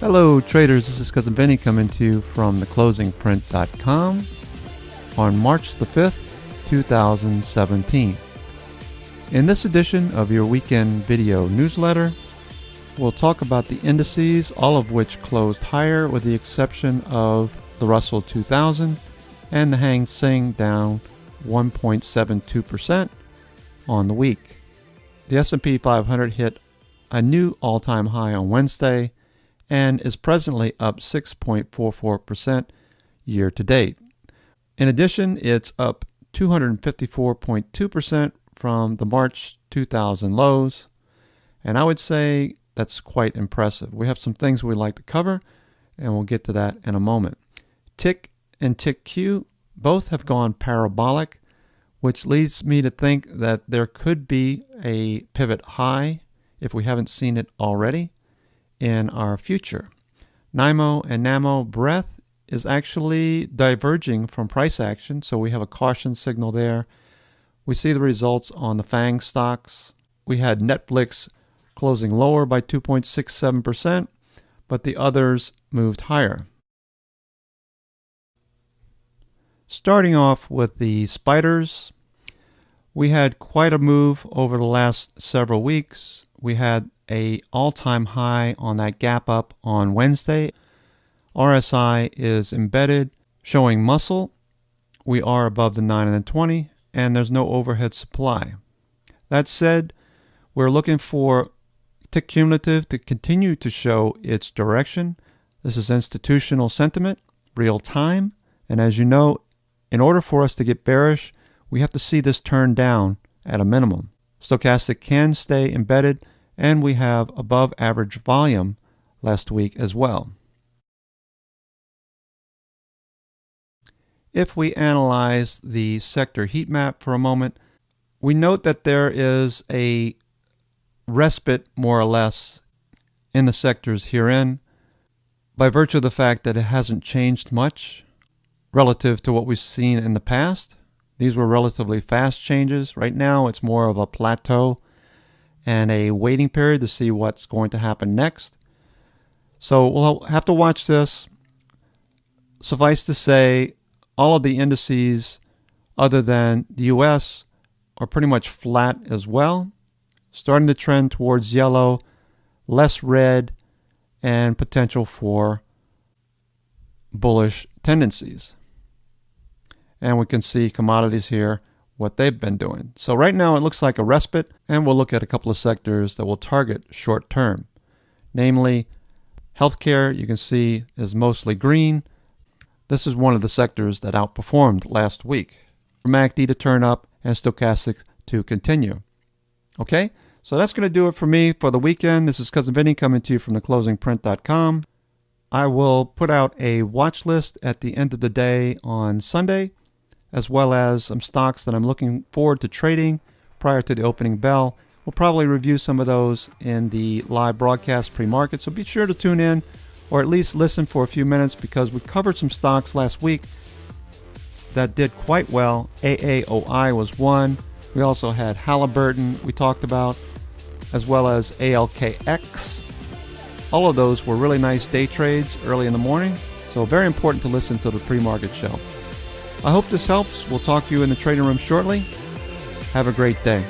Hello traders, this is Cousin Vinny coming to you from theclosingprint.com on March the 5th, 2017. In this edition of your weekend video newsletter, we'll talk about the indices, all of which closed higher with the exception of the Russell 2000 and the Hang Seng down 1.72% on the week. The S&P 500 hit a new all-time high on Wednesday and is presently up 6.44% year to date. In addition, it's up 254.2% from the March 2000 lows, and I would say that's quite impressive. We have some things we'd like to cover, and we'll get to that in a moment. Tick and Tick-Q both have gone parabolic, which leads me to think that there could be a pivot high, if we haven't seen it already, in our future. NYMO and NAMO breadth is actually diverging from price action, so we have a caution signal there. We see the results on the FANG stocks. We had Netflix closing lower by 2.67%, but the others moved higher. Starting off with the spiders, we had quite a move over the last several weeks. We had an all-time high on that gap up on Wednesday. RSI is embedded, showing muscle. We are above the 9 and the 20, and there's no overhead supply. That said, we're looking for Tick Cumulative to continue to show its direction. This is institutional sentiment, real time, and as you know, in order for us to get bearish, we have to see this turn down at a minimum. Stochastic can stay embedded, and we have above average volume last week as well. If we analyze the sector heat map for a moment, we note that there is a respite, more or less, in the sectors herein by virtue of the fact that it hasn't changed much relative to what we've seen in the past. These were relatively fast changes. Right now, it's more of a plateau and a waiting period to see what's going to happen next. So we'll have to watch this. Suffice to say, all of the indices other than the US are pretty much flat as well, starting to trend towards yellow, less red, and potential for bullish tendencies. And we can see commodities here, what they've been doing. So right now it looks like a respite, and we'll look at a couple of sectors that will target short term. Namely, healthcare, you can see, is mostly green. This is one of the sectors that outperformed last week. For MACD to turn up and stochastic to continue. Okay, so that's going to do it for me for the weekend. This is Cousin Vinny coming to you from theclosingprint.com. I will put out a watch list at the end of the day on Sunday, as well as some stocks that I'm looking forward to trading prior to the opening bell. We'll probably review some of those in the live broadcast pre-market, so be sure to tune in or at least listen for a few minutes because we covered some stocks last week that did quite well. AAOI was one. We also had Halliburton we talked about, as well as ALKX. All of those were really nice day trades early in the morning, so very important to listen to the pre-market show. I hope this helps. We'll talk to you in the trading room shortly. Have a great day.